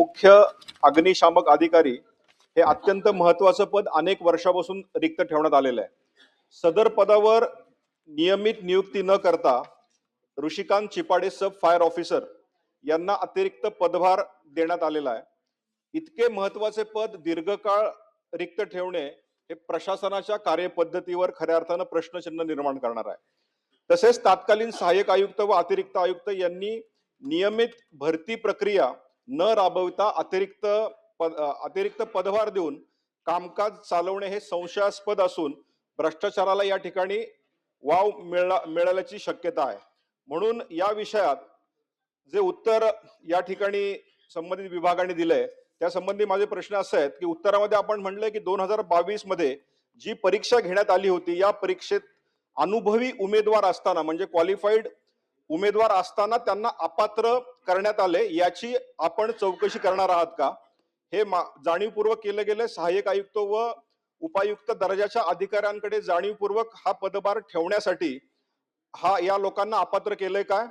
मुख्य अग्निशामक अधिकारी हे अत्यंत महत्त्वाचं पद अनेक वर्षापासून रिक्त ठेवण्यात आलेलं आहे. सदर पदावर नियमित नियुक्ती न करता ऋषिकांत चिपाडे सब फायर ऑफिसर यांना अतिरिक्त पदभार देण्यात आलेला आहे. इतके महत्त्वाचे पद दीर्घकाळ रिक्त ठेवणे हे प्रशासनाच्या कार्यपद्धतीवर खऱ्या अर्थानं प्रश्नचिन्ह निर्माण करणार आहे. तसेच तत्कालीन सहाय्यक आयुक्त व अतिरिक्त आयुक्त यांनी नियमित भरती प्रक्रिया न राबवता अतिरिक्त पदभार देऊन कामकाज चालवणे हे संशयास्पद असून भ्रष्टाचाराला या ठिकाणी वाव मिळाल्याची शक्यता आहे. म्हणून या विषयात जे उत्तर या ठिकाणी संबंधित विभागाने दिलंय त्या संबंधी माझे प्रश्न असे आहेत की उत्तरामध्ये आपण म्हणले की 2022 मध्ये जी परीक्षा घेण्यात आली होती या परीक्षेत अनुभवी उमेदवार असताना म्हणजे क्वालिफाईड उमेदवार असताना त्यांना अपात्र करण्यात आले, याची आपण चौकशी करणार आहात का? हे जाणीवपूर्वक केले गेले. सहाय्यक आयुक्त व उपायुक्त दर्जाच्या अधिकाऱ्यांकडे जाणीवपूर्वक हा पदभार ठेवण्यासाठी या लोकांना अपात्र केलंय काय?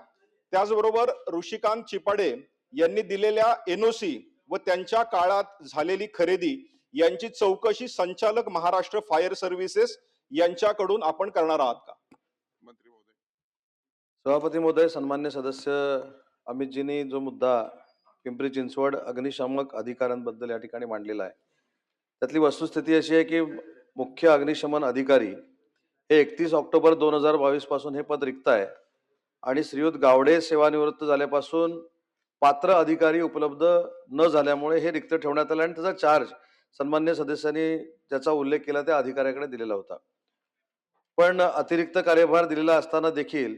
त्याचबरोबर ऋषिकांत चिपाडे यांनी दिलेल्या एनओसी व त्यांच्या काळात झालेली खरेदी यांची चौकशी संचालक महाराष्ट्र फायर सर्व्हिसेस यांच्याकडून आपण करणार आहात का? मंत्री महोदय. सभापती महोदय, सन्मान्य सदस्य अमितजींनी जो मुद्दा पिंपरी चिंचवड अग्निशामक अधिकाऱ्यांबद्दल या ठिकाणी मांडलेला आहे त्यातली वस्तुस्थिती अशी आहे की मुख्य अग्निशमन अधिकारी हे 31 ऑक्टोबर 2022 पासून हे पद रिक्त आहे आणि श्रीयुत गावडे सेवानिवृत्त झाल्यापासून पात्र अधिकारी उपलब्ध न झाल्यामुळे हे रिक्त ठेवण्यात आले आणि त्याचा चार्ज सन्मान्य सदस्यांनी ज्याचा उल्लेख केला त्या अधिकाऱ्याकडे दिलेला होता. पण अतिरिक्त कार्यभार दिलेला असताना देखील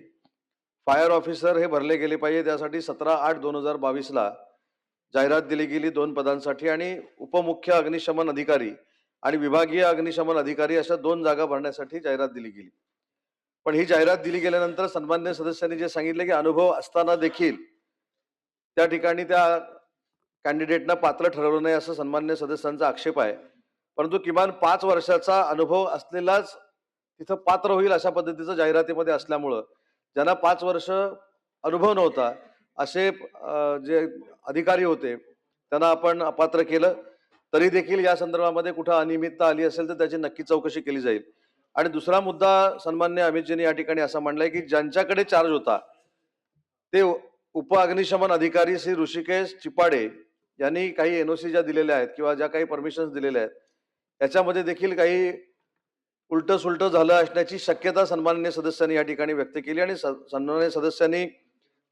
फायर ऑफिसर हे भरले गेले पाहिजे. त्यासाठी 17/8/2022 ला जाहिरात दिली गेली 2 पदांसाठी आणि उपमुख्य अग्निशमन अधिकारी आणि विभागीय अग्निशमन अधिकारी अशा 2 जागा भरण्यासाठी जाहिरात दिली गेली. पण ही जाहिरात दिली गेल्यानंतर सन्मान्य सदस्यांनी जे सांगितले की अनुभव असताना देखील त्या ठिकाणी त्या कॅन्डिडेटना पात्र ठरवलं नाही असं सन्मान्य सदस्यांचा आक्षेप आहे. परंतु किमान 5 वर्षाचा अनुभव असलेलाच तिथं पात्र होईल अशा पद्धतीचं जाहिरातीमध्ये असल्यामुळं ज्यांना 5 वर्ष अनुभव नव्हता असे जे अधिकारी होते त्यांना आपण अपात्र केलं. तरी देखील या संदर्भामध्ये कुठं अनियमितता आली असेल तर त्याची नक्की चौकशी केली जाईल. आणि दुसरा मुद्दा सन्मान्य अमितजींनी या ठिकाणी असा मांडलाय की ज्यांच्याकडे चार्ज होता ते उप अग्निशमन अधिकारी श्री ऋषिकेश चिपाडे यांनी काही एनओसी ज्या दिलेल्या आहेत किंवा ज्या काही परमिशन्स दिलेल्या आहेत याच्यामध्ये देखील काही उलट सुलट झालं असण्याची शक्यता सन्माननीय सदस्यांनी या ठिकाणी व्यक्त केली आणि सन्माननीय सदस्यांनी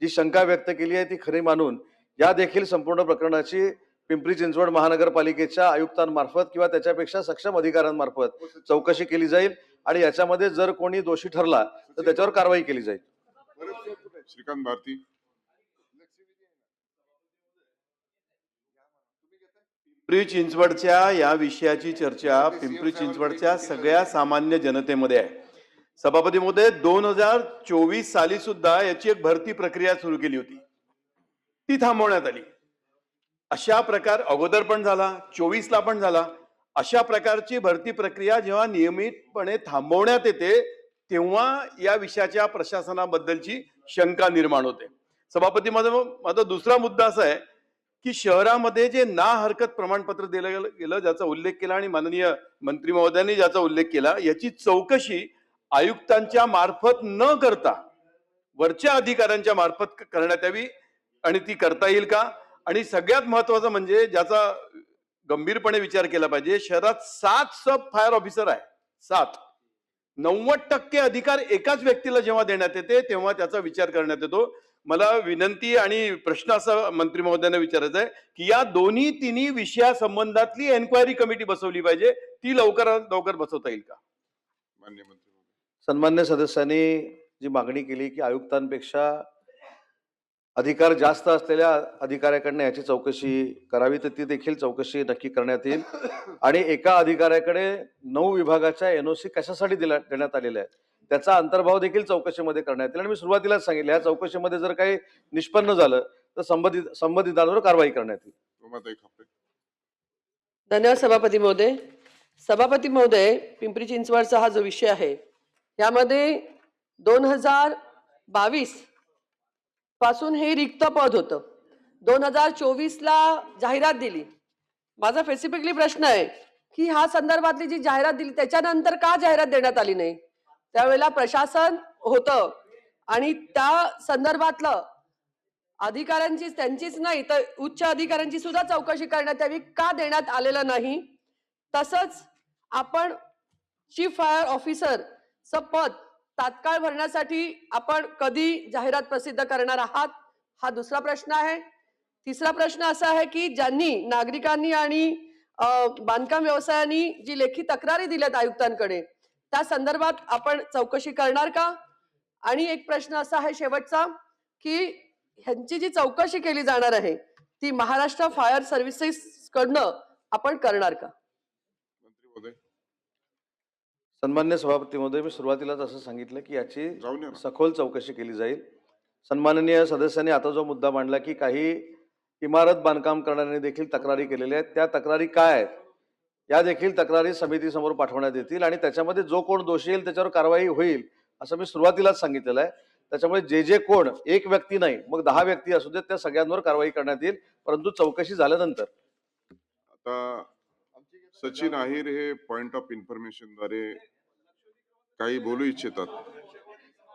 जी शंका व्यक्त केली आहे ती खरी मानून या देखील संपूर्ण प्रकरणाची पिंपरी चिंचवड महानगरपालिकेच्या आयुक्तांमार्फत किंवा त्याच्यापेक्षा सक्षम अधिकाऱ्यांमार्फत चौकशी केली जाईल आणि याच्यामध्ये जर कोणी दोषी ठरला तर त्याच्यावर कारवाई केली जाईल. श्रीकांत भारती. पिंपरी चिंचवडच्या या विषयाची चर्चा पिंपरी चिंचवडच्या सगळ्या सामान्य जनतेमध्ये आहे. सभापती महोदय, 2024 साली सुद्धा याची एक भरती प्रक्रिया सुरू केली होती, ती थांबवण्यात आली. अशा प्रकार अगोदर पण झाला, 24 ला पण झाला. अशा प्रकारची भरती प्रक्रिया जेव्हा नियमितपणे थांबवण्यात येते तेव्हा या विषयाच्या प्रशासनाबद्दलची शंका निर्माण होते. सभापती महोदय, माझा दुसरा मुद्दा असा आहे की शहरामध्ये जे ना हरकत प्रमाणपत्र दिलं गेलं ज्याचा उल्लेख केला आणि माननीय मंत्री महोदयांनी ज्याचा उल्लेख केला याची चौकशी आयुक्तांच्या मार्फत न करता वरच्या अधिकाऱ्यांच्या मार्फत करण्यात यावी आणि ती करता येईल का? आणि सगळ्यात महत्वाचं म्हणजे ज्याचा गंभीरपणे विचार केला पाहिजे, शहरात 7 सब फायर ऑफिसर आहे. 7. 90% अधिकार एकाच व्यक्तीला जेव्हा देण्यात येते तेव्हा त्याचा विचार करण्यात येतो. मला विनंती आणि प्रश्न असा मंत्री महोदयांना विचारायचा आहे की या तिन्ही विषयासंबंधातली एन्क्वायरी कमिटी बसवली पाहिजे, ती लवकरात लवकर बसवता येईल का? मान्य मंत्री महोदय. सन्मान्य सदस्यांनी जी मागणी केली की आयुक्तांपेक्षा अधिकार जास्त असलेल्या अधिकाऱ्याकडनं याची चौकशी करावी तर ती देखील चौकशी नक्की करण्यात येईल. आणि एका अधिकाऱ्याकडे 9 विभागाच्या एनओसी कशासाठी देण्यात आलेल्या आहेत त्याचा अंतर्भाव देखील चौकशीमध्ये करण्यात येईल. आणि मी सुरुवातीलाच सांगितलं या चौकशीमध्ये जर काही निष्पन्न झालं तर संबंधितांवर कारवाई करण्यात येईल. धन्यवाद सभापती महोदय. सभापती महोदय, पिंपरी चिंचवडचा हा जो विषय आहे यामध्ये 2022 पासून हे रिक्त पद होतं 2024ला जाहिरात दिली. माझा स्पेसिफिकली प्रश्न आहे की ह्या संदर्भातली जी जाहिरात दिली त्याच्यानंतर का जाहिरात देण्यात आली नाही? त्यावेळेला प्रशासन होतं आणि त्या संदर्भातलं अधिकाऱ्यांचीच त्यांचीच नाही तर उच्च अधिकाऱ्यांची सुद्धा चौकशी करण्यात यावी, का देण्यात आलेलं नाही? तसंच आपण चीफ फायर ऑफिसरचं पद तात्काळ भरण्यासाठी आपण कधी जाहिरात प्रसिद्ध करणार आहात? हा दुसरा प्रश्न आहे. तिसरा प्रश्न असा आहे की ज्यांनी नागरिकांनी आणि बांधकाम व्यवसायानी जी लेखी तक्रारी दिल्यात आयुक्तांकडे त्या संदर्भात आपण चौकशी करणार का? आणि एक प्रश्न असा आहे शेवटचा की ह्यांची जी चौकशी केली जाणार आहे ती महाराष्ट्र फायर सर्व्हिसेस कडनं आपण करणार का? मंत्री महोदय सन्मान्य सभापती महोदय, मी सुरुवातीलाच असं सांगितलं की याची जाऊन या ना. सखोल चौकशी केली जाईल. सन्माननीय सदस्यांनी आता जो मुद्दा मांडला की काही इमारत बांधकाम करणाऱ्यांनी देखील तक्रारी केलेल्या आहेत, त्या तक्रारी काय आहेत या देखील तक्रारी समितीसमोर पाठवण्यात येतील आणि त्याच्यामध्ये जो कोण दोषी येईल त्याच्यावर कारवाई होईल असं मी सुरुवातीलाच सांगितलेलं आहे. त्याच्यामुळे जे कोण एक व्यक्ती नाही मग 10 व्यक्ती असू देत त्या सगळ्यांवर कारवाई करण्यात येईल, परंतु चौकशी झाल्यानंतर. आता सचिन अहिर हे पॉइंट ऑफ इन्फॉर्मेशन द्वारे काही बोलू इच्छितात.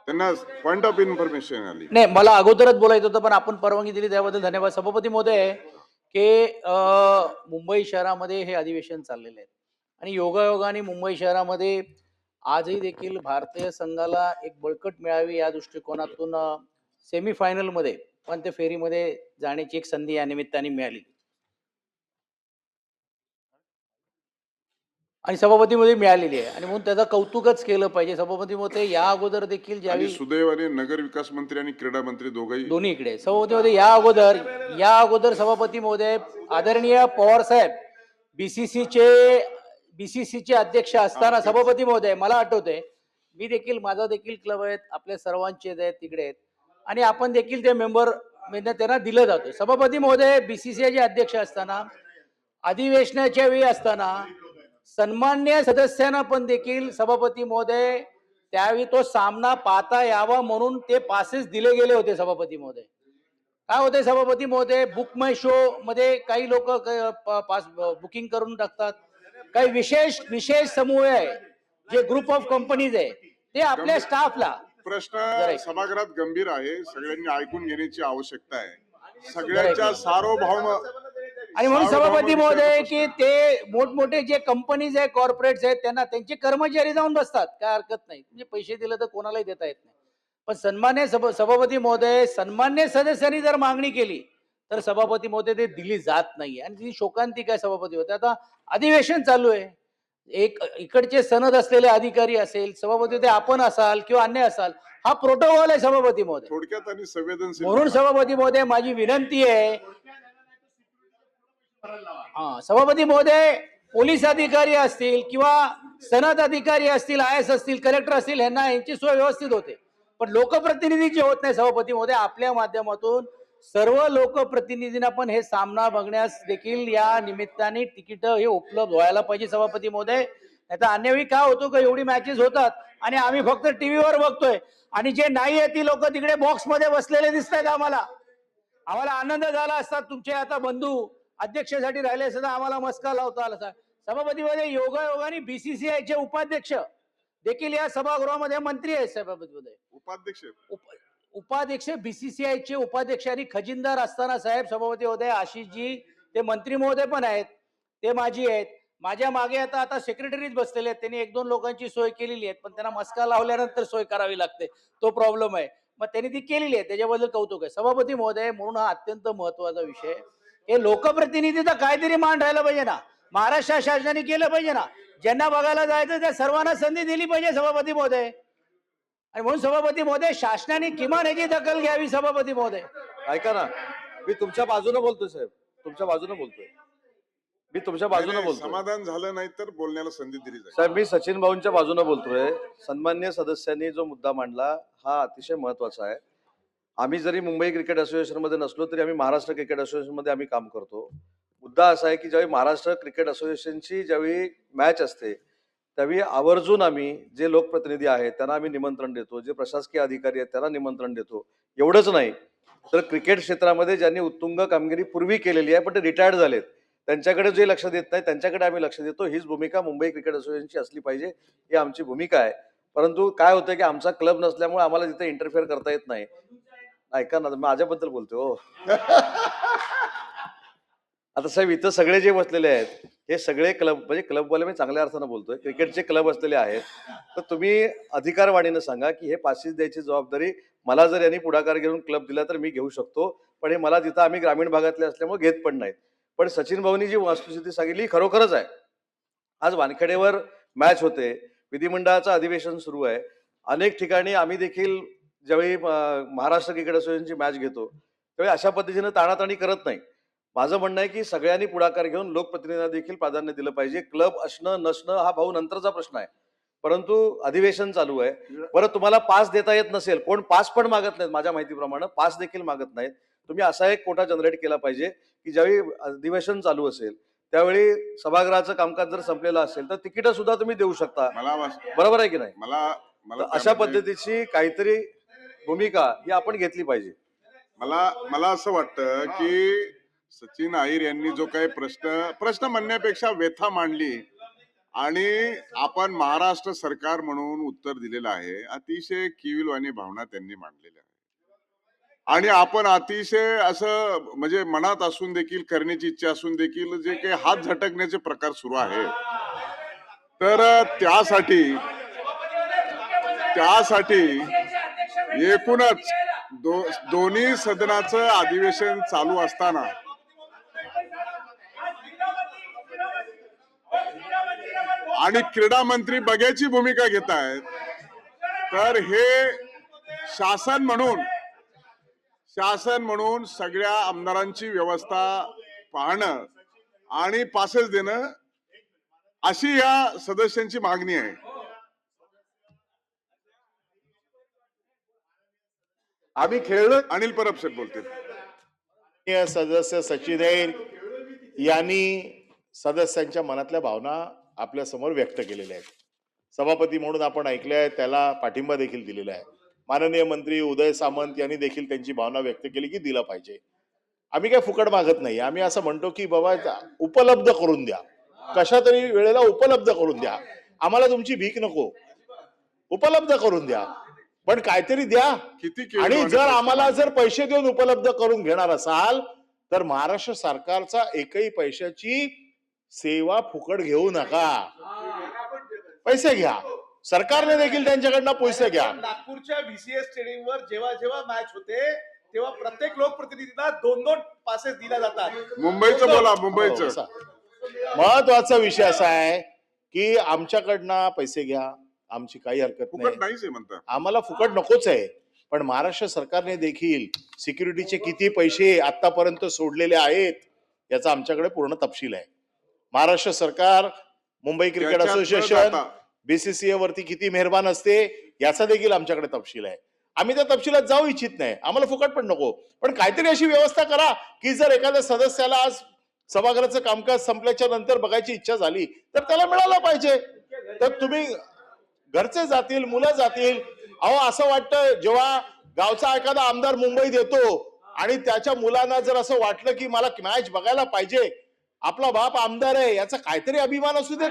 त्यांना पॉइंट ऑफ इन्फॉर्मेशन आली. नाही, मला अगोदरच बोलायचं होतं पण आपण परवानगी दिली त्याबद्दल धन्यवाद. सभापती महोदय की मुंबई शहरामध्ये हे अधिवेशन चाललेले आहे आणि योगायोगाने मुंबई शहरामध्ये आजही देखील भारतीय संघाला एक बळकट मिळावी या दृष्टिकोनातून सेमीफायनलमध्ये पण ते फेरीमध्ये जाण्याची एक संधी या निमित्ताने मिळाली आणि सभापतीमध्ये मिळालेली आहे आणि म्हणून त्याचं कौतुकच केलं पाहिजे. सभापती महोदय या अगोदर देखील आणि ज्यावेळी सुदैवाने नगर विकास मंत्री आणि क्रीडा मंत्री दोघंही दोन्ही इकडे सभापती महोदय या अगोदर सभापती महोदय आदरणीय पवार साहेब बीसीसीचे अध्यक्ष असताना सभापती महोदय मला आठवतंय मी देखील माझा देखील क्लब आहेत आपल्या सर्वांचे आहेत तिकडे आहेत आणि आपण देखील ते मेंबर त्यांना दिलं जातो. सभापती महोदय बीसीसीआयचे अध्यक्ष असताना अधिवेशनाच्या वेळी असताना सन्मान्य सदस्यांना पण देखील सभापती महोदय त्यावेळी तो सामना पाहता यावा म्हणून ते पासेस दिले गेले होते. सभापती महोदय काय होते सभापती महोदय बुक माय शो मध्ये काही लोक पास बुकिंग करून टाकतात. काही विशेष समूह आहे जे ग्रुप ऑफ कंपनीज आहे ते आपल्या स्टाफला प्रश्न सभागृहात गंभीर आहे. सगळ्यांनी ऐकून घेण्याची आवश्यकता आहे. सगळ्यांच्या सार्वभौम आणि म्हणून सभापती महोदय की ते मोठमोठे जे कंपनीज आहे कॉर्पोरेट्स आहेत त्यांना त्यांचे कर्मचारी जाऊन बसतात, काय हरकत नाही, म्हणजे पैसे दिले तर कोणालाही देता येत नाही. पण सन्मान्य सभापती महोदय सन्मान्य सदस्यांनी जर मागणी केली तर सभापती महोदय ते दिली जात नाही आणि ती शोकांतिक आहे. सभापती होते आता अधिवेशन चालू आहे, एक इकडचे सनद असलेले अधिकारी असेल सभापती होते आपण असाल किंवा अन्य असाल हा प्रोटोकॉल आहे सभापती महोदय. थोडक्यात आणि संवेदनशील म्हणून सभापती महोदय माझी विनंती आहे सभापती महोदय पोलीस अधिकारी असतील किंवा सनद अधिकारी असतील IAS असतील कलेक्टर असतील यांना यांची सोय व्यवस्थित होते पण लोकप्रतिनिधी जे होत नाही सभापती महोदय आपल्या माध्यमातून सर्व लोकप्रतिनिधींना पण हे सामना बघण्यास देखील या निमित्ताने तिकीट हे उपलब्ध व्हायला पाहिजे सभापती महोदय. नाहीतर अन्यवेळी काय होतो का एवढी मॅचेस होतात आणि आम्ही फक्त टीव्हीवर बघतोय आणि जे नाही आहे ती लोक तिकडे बॉक्स मध्ये बसलेले दिसत आहेत. आम्हाला आनंद झाला असता तुमचे आता बंधू अध्यक्षासाठी राहिले असता आम्हाला मस्का लावता आला. सभापती मध्ये योगायोगाने बीसीसीआयचे उपाध्यक्ष देखील या सभागृहामध्ये मंत्री आहेत. सभापती मध्ये उपाध्यक्ष बीसीसीआयचे उपाध्यक्ष आणि खजिनदार असताना साहेब सभापती होते आशिषजी ते मंत्री महोदय पण आहेत ते माझी आहेत. माझ्या मागे आता सेक्रेटरीज बसलेले आहेत त्यांनी 1-2 लोकांची सोय केलेली आहे पण त्यांना मस्का लावल्यानंतर सोय करावी लागते तो प्रॉब्लेम आहे मग त्यांनी ती केलेली आहे त्याच्याबद्दल कौतुक आहे. सभापती महोदय म्हणून हा अत्यंत महत्वाचा विषय हे लोकप्रतिनिधीचा काहीतरी मान राहायला पाहिजे ना. महाराष्ट्र शासनाने केलं पाहिजे ना. ज्यांना बघायला जायचं त्या सर्वांना संधी दिली पाहिजे सभापती महोदय आणि म्हणून सभापती महोदय शासनाने किमान याची दखल घ्यावी. सभापती महोदय ऐका ना, मी तुमच्या बाजूने बोलतोय साहेब, तुमच्या बाजूने बोलतोय, मी तुमच्या बाजूने बोलतोय. समाधान झालं नाही तर बोलण्याला संधी दिली जाईल. साहेब मी सचिन भाऊंच्या बाजूने बोलतोय. सन्मान्य सदस्यांनी जो मुद्दा मांडला हा अतिशय महत्वाचा आहे. आम्ही जरी मुंबई क्रिकेट असोसिएशन मध्ये नसलो तरी आम्ही महाराष्ट्र क्रिकेट असोसिएशन मध्ये आम्ही काम करतो. मुद्दा असा आहे की ज्यावेळी महाराष्ट्र क्रिकेट असोसिएशनची ज्यावेळी मॅच असते त्यावेळी आवर्जून आम्ही जे लोकप्रतिनिधी आहेत त्यांना आम्ही निमंत्रण देतो, जे प्रशासकीय अधिकारी आहेत त्यांना निमंत्रण देतो. एवढंच नाही तर क्रिकेट क्षेत्रामध्ये ज्यांनी उत्तुंग कामगिरी पूर्वी केलेली आहे पण ते रिटायर्ड झालेत, त्यांच्याकडे जे लक्ष देत नाही त्यांच्याकडे आम्ही लक्ष देतो. हीच भूमिका मुंबई क्रिकेट असोसिएशनची असली पाहिजे, ही आमची भूमिका आहे. परंतु काय होतं की आमचा क्लब नसल्यामुळे आम्हाला तिथे इंटरफेअर करता येत नाही. ऐका ना, माझ्याबद्दल बोलतो हो. आता साहेब इथं सगळे जे बसलेले आहेत हे सगळे क्लब, म्हणजे क्लबवाले मी चांगल्या अर्थानं बोलतोय, क्रिकेटचे क्लब असलेले आहेत. तर तुम्ही अधिकारवाणीनं सांगा की हे पासेस द्यायची जबाबदारी मला जर यांनी पुढाकार घेऊन क्लब दिला तर मी घेऊ शकतो, पण हे मला तिथं आम्ही ग्रामीण भागातले असल्यामुळे घेत पण नाहीत. पण सचिन भाऊनी जी वस्तुस्थिती सांगितली ही खरोखरच आहे. आज वानखेडेवर मॅच होते, विधिमंडळाचं अधिवेशन सुरू आहे. अनेक ठिकाणी आम्ही देखील ज्यावेळी महाराष्ट्र क्रिकेट असोसिएशनची मॅच घेतो त्यावेळी अशा पद्धतीनं ताणाताणी करत नाही. माझं म्हणणं आहे की सगळ्यांनी पुढाकार घेऊन लोकप्रतिनिधींना देखील प्राधान्य दिलं पाहिजे. क्लब असणं नसणं हा भाऊ नंतरचा प्रश्न आहे, परंतु अधिवेशन चालू आहे. बरं, तुम्हाला पास देता येत नसेल, कोण पास पण मागत नाहीत, माझ्या माहितीप्रमाणे पास देखील मागत नाहीत. तुम्ही असा एक कोटा जनरेट केला पाहिजे की ज्यावेळी अधिवेशन चालू असेल त्यावेळी सभागृहाचं कामकाज जर संपलेलं असेल तर तिकीट सुद्धा तुम्ही देऊ शकता. बरोबर आहे की नाही? मला अशा पद्धतीची काहीतरी भूमिका ही आपण घेतली पाहिजे. मला असं वाटतं की सचिन अहिर यांनी जो काही प्रश्न म्हणण्यापेक्षा व्यथा मांडली आणि आपण महाराष्ट्र सरकार म्हणून उत्तर दिलेलं आहे. अतिशय किविलवाणी भावना त्यांनी मांडलेल्या आहे आणि आपण अतिशय असं म्हणजे मनात असून देखील, करण्याची इच्छा असून देखील जे काही हात झटकण्याचे प्रकार सुरू आहेत, तर त्यासाठी एकूणच दोन्ही सदनाचं अधिवेशन चालू असताना आणि क्रीडा मंत्री बघ्याची भूमिका घेत आहेत, तर हे शासन म्हणून सगळ्या आमदारांची व्यवस्था पाहणं आणि पासेस देणं अशी या सदस्यांची मागणी आहे. आम्ही खेळलो. अनिल परब साहेब बोलतील. सदस्य सचिन अहिर यांनी सदस्यांच्या मनातल्या भावना आपल्या समोर व्यक्त केलेल्या आहेत. सभापती म्हणून आपण ऐकलंय, त्याला पाठिंबा देखील दिलेला आहे. माननीय मंत्री उदय सामंत यांनी देखील त्यांची भावना व्यक्त केली की दिला पाहिजे. आम्ही काय फुकट मागत नाही. आम्ही असं म्हणतो की बाबा उपलब्ध करून द्या, कशा तरी वेळेला उपलब्ध करून द्या. आम्हाला तुमची भीक नको, उपलब्ध करून द्या, पण काहीतरी द्या. आणि जर आम्हाला जर पैसे देऊन उपलब्ध करून घेणार असाल तर महाराष्ट्र सरकारचा एकही पैशाची सेवा फुकट घेऊ नका. पैसे घ्या, सरकारने देखील त्यांच्याकडनं पैसे घ्या. नागपूरच्या VCS स्टेडियमवर जेव्हा जेव्हा मॅच होते तेव्हा प्रत्येक लोकप्रतिनिधीला 2-2 पासेस दिल्या जातात. मुंबईचं बोला, मुंबईचं. महत्वाचा विषय असा आहे की आमच्याकडनं पैसे घ्या, आमची काही हरकत नाही, आम्हाला फुकट नकोच आहे. पण महाराष्ट्र सरकारने देखील सिक्युरिटीचे किती पैसे आतापर्यंत सोडलेले आहेत याचा आमच्याकडे पूर्ण तपशील आहे. महाराष्ट्र सरकार मुंबई क्रिकेट असोसिएशन BCCA वरती किती मेहरबान असते याचा देखील आमच्याकडे तपशील आहे. आम्ही त्या तपशिलात जाऊ इच्छित नाही, आम्हाला फुकट पण नको, पण काहीतरी अशी व्यवस्था करा की जर एखाद्या सदस्याला आज सभागृहाचं कामकाज संपल्याच्या नंतर बघायची इच्छा झाली तर त्याला मिळालं पाहिजे. तर तुम्ही घरचे जातील, मुलं जातील. अहो असं वाटतं जेव्हा गावचा एखादा आमदार मुंबईत येतो आणि त्याच्या मुलांना जर असं वाटलं की मला मॅच बघायला पाहिजे, आपला बाप आमदार आहे याचा काहीतरी अभिमान असू दे,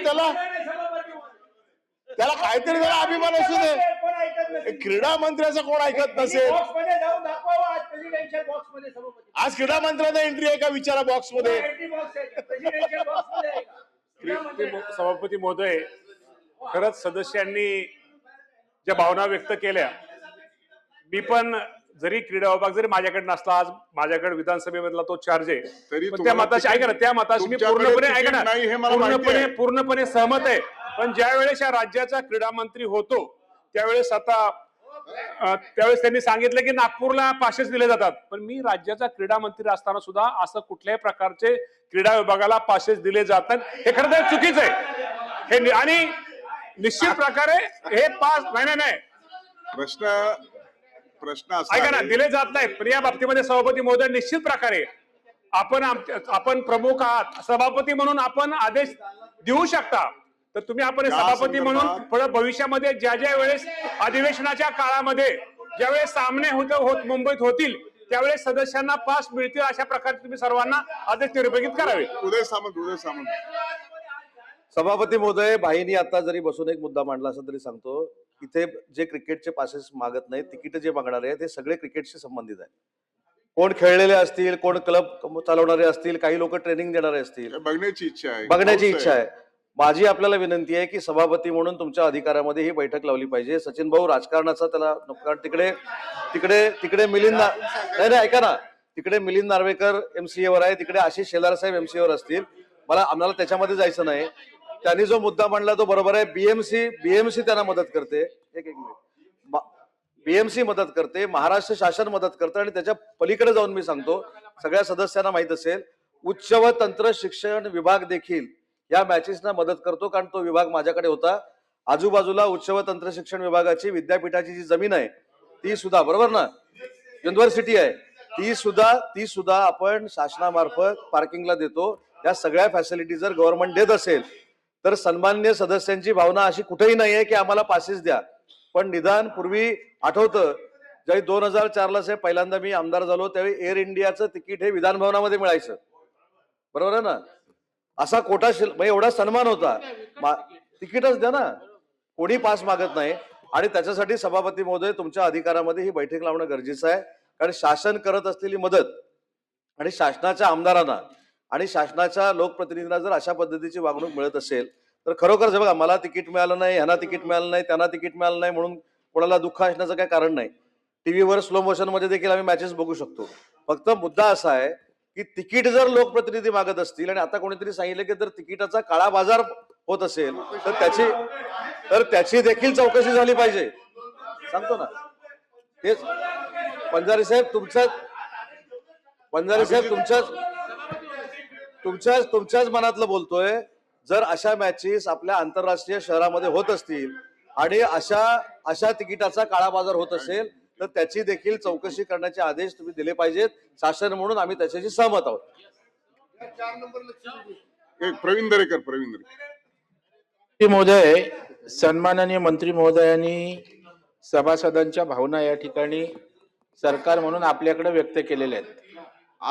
त्याला काहीतरी त्याला अभिमान असू दे. क्रीडा मंत्र्याचा कोण ऐकत नसेल? आज क्रीडा मंत्र्यांना एंट्री आहे का विचारा बॉक्स मध्ये. सभापती महोदय, खरंच सदस्यांनी ज्या भावना व्यक्त केल्या, मी पण जरी क्रीडा विभाग जरी माझ्याकडे नसला, आज माझ्याकडे विधानसभेमधला तो चार्ज आहे, पण त्या मताशी ऐका ना, त्या मताशी मी पूर्णपणे सहमत आहे. पण ज्या वेळेस या राज्याचा क्रीडा मंत्री होतो त्यावेळेस त्यांनी सांगितलं की नागपूरला पासेस दिले जातात, पण मी राज्याचा क्रीडा मंत्री असताना सुद्धा असं कुठल्याही प्रकारचे क्रीडा विभागाला पासेस दिले जातात हे खरं तर चुकीचं आहे. हे आणि निश्चित प्रकारे हे पास नाही प्रश्न ऐका ना, दिले जात नाहीत. पण या बाबतीमध्ये सभापती महोदय निश्चित प्रकारे आपण प्रमुख आहात, सभापती म्हणून आपण आदेश देऊ शकता. तर तुम्ही आपण सभापती म्हणून पुढे भविष्यामध्ये ज्या ज्या वेळेस अधिवेशनाच्या काळामध्ये ज्यावेळेस सामने मुंबईत होतील त्यावेळेस सदस्यांना पास मिळतील अशा प्रकारे तुम्ही सर्वांना आदेश निरूपयोगित करावे. उदय सामंत सभापती महोदय, भाईनी आता जरी बसून एक मुद्दा मांडला असं तरी सांगतो, इथे जे क्रिकेटचे पासेस मागत नाहीत, तिकीट जे मागणारे आहेत ते सगळे क्रिकेटशी संबंधित आहे. कोण खेळलेले असतील, कोण क्लब चालवणारे असतील, काही लोक ट्रेनिंग देणारे असतील, बघण्याची इच्छा आहे. बघण्याची इच्छा आहे. माझी आपल्याला विनंती आहे की सभापती म्हणून तुमच्या अधिकारामध्ये ही बैठक लावली पाहिजे. सचिन भाऊ राजकारणाचा त्याला कारण तिकडे मिलिंद नाही ऐका ना, तिकडे मिलिंद नार्वेकर MCA वर आहे, तिकडे आशिष शेलार साहेब MCA वर असतील. आम्हाला त्याच्यामध्ये जायचं नाही. त्यांनी जो मुद्दा मांडला तो बरोबर आहे. बीएमसी त्यांना मदत करते. एक मिनिट, BMC मदत करते, महाराष्ट्र शासन मदत करतं आणि त्याच्या पलीकडे जाऊन मी सांगतो, सगळ्या सदस्यांना माहित असेल, उच्च व तंत्र शिक्षण विभाग देखील या मॅचेसना मदत करतो, कारण तो विभाग माझ्याकडे होता. आजूबाजूला उच्च व तंत्र शिक्षण विभागाची विद्यापीठाची जी जमीन आहे ती सुद्धा, बरोबर ना, युनिव्हर्सिटी आहे, ती सुद्धा आपण शासनामार्फत पार्किंगला देतो. या सगळ्या फॅसिलिटी जर गव्हर्नमेंट देत असेल तर सन्मान्य सदस्यांची भावना अशी कुठेही नाही आहे की आम्हाला पासेस द्या. पण निदान पूर्वी आठवतं, ज्यावेळी 2004ला साहेब पहिल्यांदा मी आमदार झालो त्यावेळी एअर इंडियाचं तिकीट हे विधान भवनामध्ये मिळायचं, बरोबर आहे ना. असा कोटा म्हणजे एवढा सन्मान होता. तिकीटच द्या ना, कोणी पास मागत नाही. आणि त्याच्यासाठी सभापती महोदय तुमच्या अधिकारामध्ये ही बैठक लावणं गरजेचं आहे. कारण शासन करत असलेली मदत आणि शासनाच्या आमदारांना आणि शासनाच्या लोकप्रतिनिधींना जर अशा पद्धतीची वागणूक मिळत असेल तर खरोखर बघा, मला तिकीट मिळालं नाही, ह्यांना तिकीट मिळालं नाही, त्यांना तिकीट मिळालं नाही म्हणून कोणाला दुःख असण्याचं काही कारण नाही. टीव्हीवर स्लो मोशन मध्ये देखील आम्ही मॅचेस बघू शकतो. फक्त मुद्दा असा आहे की तिकीट जर लोकप्रतिनिधी मागत असतील आणि आता कोणीतरी सांगितलं की जर तिकिटाचा काळा बाजार होत असेल तर त्याची देखील चौकशी झाली पाहिजे. सांगतो ना, तेच पंजारी साहेब तुमच्याच मनातलं बोलतोय. जर अशा मॅचेस आपल्या आंतरराष्ट्रीय शहरामध्ये होत असतील आणि अशा तिकिटाचा काळा बाजार होत असेल तर त्याची देखील चौकशी करण्याचे आदेश तुम्ही दिले पाहिजेत. शासन म्हणून आम्ही त्याच्याशी सहमत आहोत. प्रवीण दरेकर. महोदय, सन्माननीय मंत्री महोदयांनी सभासदांच्या भावना या ठिकाणी सरकार म्हणून आपल्याकडे व्यक्त केलेल्या आहेत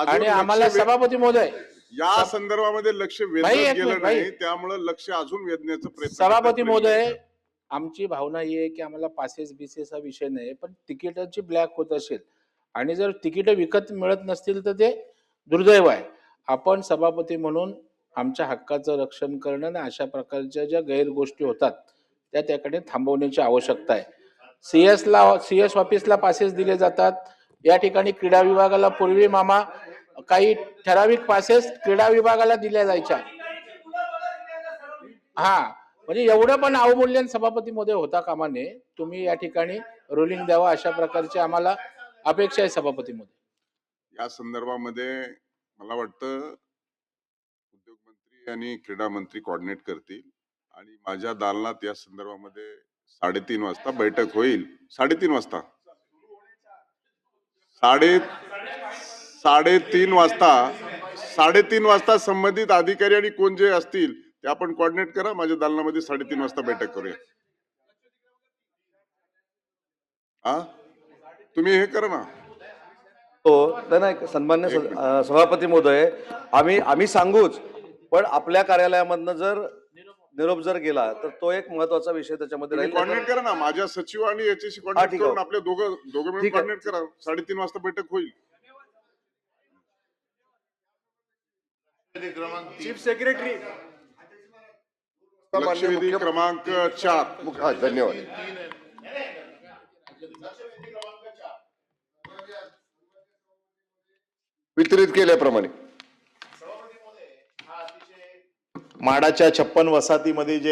आणि आम्हाला सभापती महोदय या संदर्भामध्ये लक्ष वेधलं गेलं नाही, त्यामुळे लक्ष अजून वेधण्याचा प्रयत्न. सभापती महोदय, आमची भावना ही आहे की आम्हाला पासेस बिसेस हा विषय नाही, पण तिकिटाची ब्लॅक होत असेल आणि जर तिकीट विकत मिळत नसतील तर ते दुर्दैव आहे. आपण सभापती म्हणून आमच्या हक्काचं रक्षण करणं आणि अशा प्रकारच्या ज्या गैर गोष्टी होतात त्याकडे थांबवण्याची आवश्यकता आहे. CS ऑफिसला पासेस दिले जातात. या ठिकाणी क्रीडा विभागाला पूर्वी मामा काही ठराविक पासेस क्रीडा विभागाला दिल्या जायच्या. म्हणजे एवढं पण अवमूल्यन सभापती मध्ये होता कामा नये. तुम्ही या ठिकाणी रुलिंग द्यावा अशा प्रकारची आम्हाला अपेक्षा आहे सभापती मध्ये. या संदर्भामध्ये मला वाटतं उद्योग मंत्री आणि क्रीडा मंत्री कोऑर्डिनेट करतील आणि माझ्या दालनात या संदर्भामध्ये 3:30 वाजता बैठक होईल. 3:30 वाजता 3:30 वाजता संबंधित अधिकारी आणि कोण जे असतील ते आपण कोऑर्डिनेट करा. माझ्या दालनामध्ये 3:30 वाजता बैठक करूया. तुम्ही हे करा ना. नाही, सन्मान्य सभापती महोदय, आम्ही सांगूच, पण आपल्या कार्यालयामधनं जर निरोप जर गेला तर तो एक महत्वाचा विषय त्याच्यामध्ये राहील. कोऑर्डिनेट करा ना, माझ्या सचिव आणि याच्याशी कोऑर्डिनेट करून आपले दोघं मिळून कोऑर्डिनेट करा. 3:30 वाजता बैठक होईल. चीफ सेक्रेटरी लक्षवेधी क्रमांक 4. धन्यवाद. वितरित केल्याप्रमाणे माडाच्या 56 वसाहतीमध्ये जे